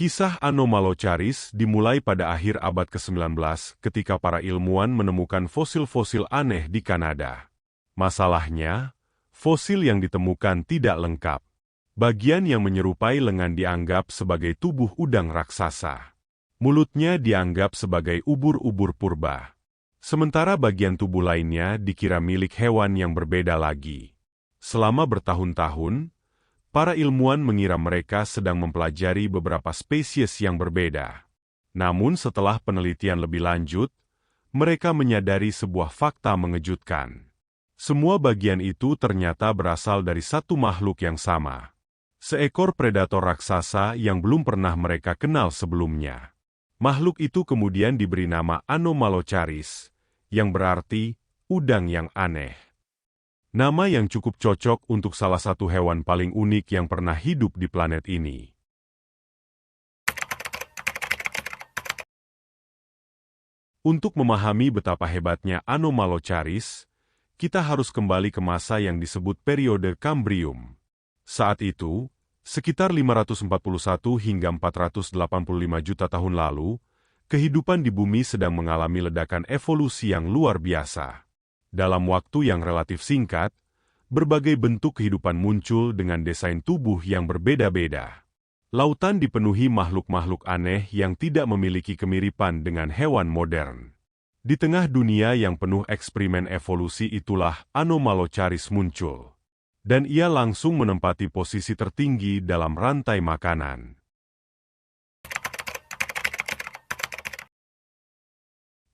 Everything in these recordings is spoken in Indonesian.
Kisah Anomalocaris dimulai pada akhir abad ke-19 ketika para ilmuwan menemukan fosil-fosil aneh di Kanada. Masalahnya, fosil yang ditemukan tidak lengkap. Bagian yang menyerupai lengan dianggap sebagai tubuh udang raksasa. Mulutnya dianggap sebagai ubur-ubur purba. Sementara bagian tubuh lainnya dikira milik hewan yang berbeda lagi. Selama bertahun-tahun, para ilmuwan mengira mereka sedang mempelajari beberapa spesies yang berbeda. Namun setelah penelitian lebih lanjut, mereka menyadari sebuah fakta mengejutkan. Semua bagian itu ternyata berasal dari satu makhluk yang sama. Seekor predator raksasa yang belum pernah mereka kenal sebelumnya. Makhluk itu kemudian diberi nama Anomalocaris, yang berarti udang yang aneh. Nama yang cukup cocok untuk salah satu hewan paling unik yang pernah hidup di planet ini. Untuk memahami betapa hebatnya Anomalocaris, kita harus kembali ke masa yang disebut periode Kambrium. Saat itu, sekitar 541 hingga 485 juta tahun lalu, kehidupan di bumi sedang mengalami ledakan evolusi yang luar biasa. Dalam waktu yang relatif singkat, berbagai bentuk kehidupan muncul dengan desain tubuh yang berbeda-beda. Lautan dipenuhi makhluk-makhluk aneh yang tidak memiliki kemiripan dengan hewan modern. Di tengah dunia yang penuh eksperimen evolusi itulah Anomalocaris muncul. Dan ia langsung menempati posisi tertinggi dalam rantai makanan.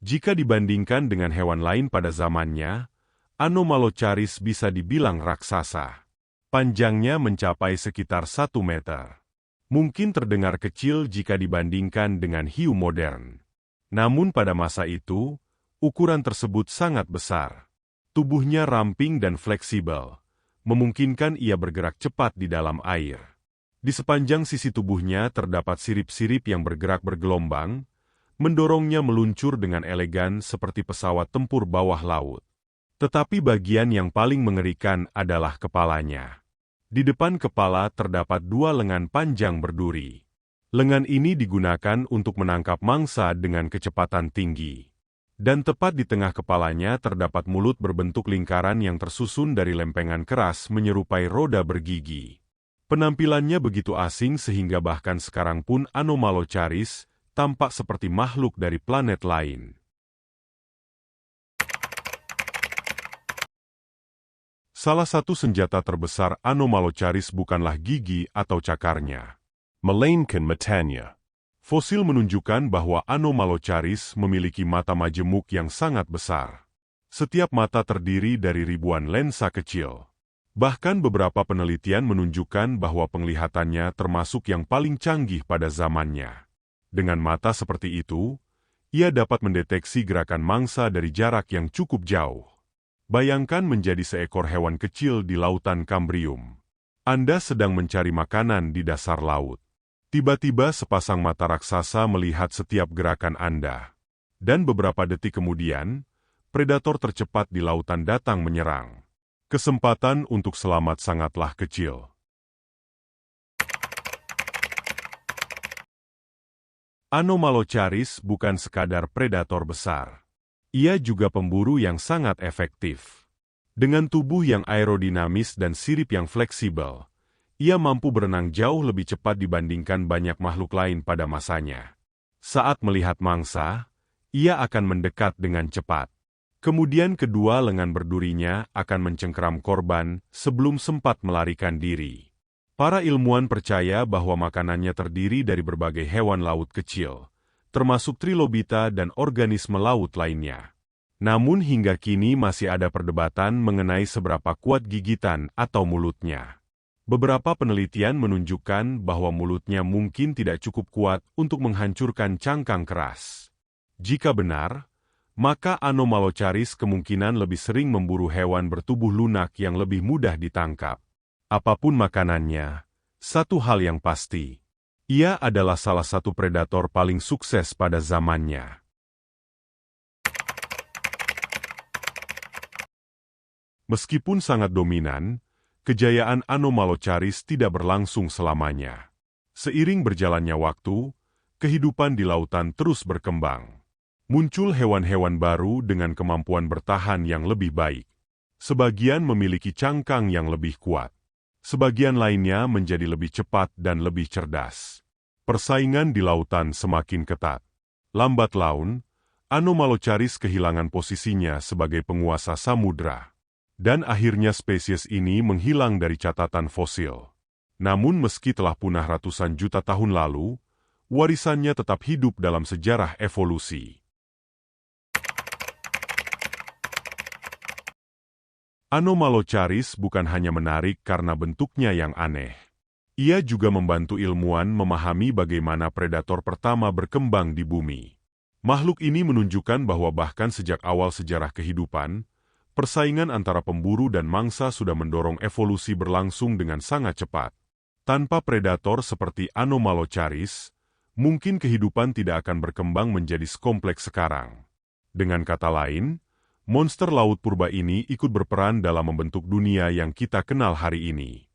Jika dibandingkan dengan hewan lain pada zamannya, Anomalocaris bisa dibilang raksasa. Panjangnya mencapai sekitar 1 meter. Mungkin terdengar kecil jika dibandingkan dengan hiu modern. Namun pada masa itu, ukuran tersebut sangat besar. Tubuhnya ramping dan fleksibel, memungkinkan ia bergerak cepat di dalam air. Di sepanjang sisi tubuhnya terdapat sirip-sirip yang bergerak bergelombang, mendorongnya meluncur dengan elegan seperti pesawat tempur bawah laut. Tetapi bagian yang paling mengerikan adalah kepalanya. Di depan kepala terdapat 2 lengan panjang berduri. Lengan ini digunakan untuk menangkap mangsa dengan kecepatan tinggi. Dan tepat di tengah kepalanya terdapat mulut berbentuk lingkaran yang tersusun dari lempengan keras menyerupai roda bergigi. Penampilannya begitu asing sehingga bahkan sekarang pun Anomalocaris tampak seperti makhluk dari planet lain. Salah satu senjata terbesar Anomalocaris bukanlah gigi atau cakarnya, melainkan matanya. Fosil menunjukkan bahwa Anomalocaris memiliki mata majemuk yang sangat besar. Setiap mata terdiri dari ribuan lensa kecil. Bahkan beberapa penelitian menunjukkan bahwa penglihatannya termasuk yang paling canggih pada zamannya. Dengan mata seperti itu, ia dapat mendeteksi gerakan mangsa dari jarak yang cukup jauh. Bayangkan menjadi seekor hewan kecil di lautan Kambrium. Anda sedang mencari makanan di dasar laut. Tiba-tiba sepasang mata raksasa melihat setiap gerakan Anda. Dan beberapa detik kemudian, predator tercepat di lautan datang menyerang. Kesempatan untuk selamat sangatlah kecil. Anomalocaris bukan sekadar predator besar. Ia juga pemburu yang sangat efektif. Dengan tubuh yang aerodinamis dan sirip yang fleksibel, ia mampu berenang jauh lebih cepat dibandingkan banyak makhluk lain pada masanya. Saat melihat mangsa, ia akan mendekat dengan cepat. Kemudian kedua lengan berdurinya akan mencengkeram korban sebelum sempat melarikan diri. Para ilmuwan percaya bahwa makanannya terdiri dari berbagai hewan laut kecil, termasuk trilobita dan organisme laut lainnya. Namun hingga kini masih ada perdebatan mengenai seberapa kuat gigitan atau mulutnya. Beberapa penelitian menunjukkan bahwa mulutnya mungkin tidak cukup kuat untuk menghancurkan cangkang keras. Jika benar, maka Anomalocaris kemungkinan lebih sering memburu hewan bertubuh lunak yang lebih mudah ditangkap. Apapun makanannya, satu hal yang pasti, ia adalah salah satu predator paling sukses pada zamannya. Meskipun sangat dominan, kejayaan Anomalocaris tidak berlangsung selamanya. Seiring berjalannya waktu, kehidupan di lautan terus berkembang. Muncul hewan-hewan baru dengan kemampuan bertahan yang lebih baik. Sebagian memiliki cangkang yang lebih kuat. Sebagian lainnya menjadi lebih cepat dan lebih cerdas. Persaingan di lautan semakin ketat. Lambat laun, Anomalocaris kehilangan posisinya sebagai penguasa samudra. Dan akhirnya spesies ini menghilang dari catatan fosil. Namun meski telah punah ratusan juta tahun lalu, warisannya tetap hidup dalam sejarah evolusi. Anomalocaris bukan hanya menarik karena bentuknya yang aneh. Ia juga membantu ilmuwan memahami bagaimana predator pertama berkembang di bumi. Makhluk ini menunjukkan bahwa bahkan sejak awal sejarah kehidupan, persaingan antara pemburu dan mangsa sudah mendorong evolusi berlangsung dengan sangat cepat. Tanpa predator seperti Anomalocaris, mungkin kehidupan tidak akan berkembang menjadi sekompleks sekarang. Dengan kata lain, monster laut purba ini ikut berperan dalam membentuk dunia yang kita kenal hari ini.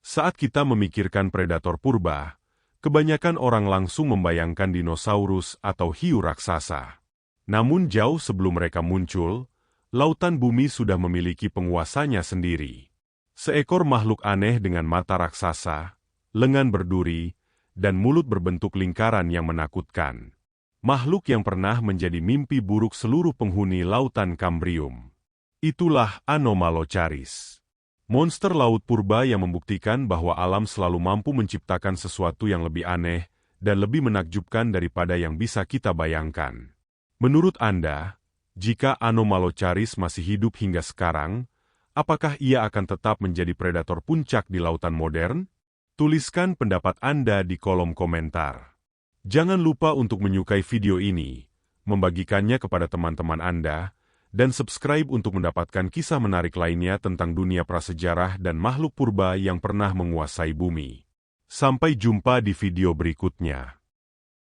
Saat kita memikirkan predator purba, kebanyakan orang langsung membayangkan dinosaurus atau hiu raksasa. Namun jauh sebelum mereka muncul, lautan bumi sudah memiliki penguasanya sendiri. Seekor makhluk aneh dengan mata raksasa, lengan berduri, dan mulut berbentuk lingkaran yang menakutkan. Makhluk yang pernah menjadi mimpi buruk seluruh penghuni lautan Kambrium. Itulah Anomalocaris. Monster laut purba yang membuktikan bahwa alam selalu mampu menciptakan sesuatu yang lebih aneh dan lebih menakjubkan daripada yang bisa kita bayangkan. Menurut Anda, jika Anomalocaris masih hidup hingga sekarang, apakah ia akan tetap menjadi predator puncak di lautan modern? Tuliskan pendapat Anda di kolom komentar. Jangan lupa untuk menyukai video ini, membagikannya kepada teman-teman Anda, dan subscribe untuk mendapatkan kisah menarik lainnya tentang dunia prasejarah dan makhluk purba yang pernah menguasai bumi. Sampai jumpa di video berikutnya.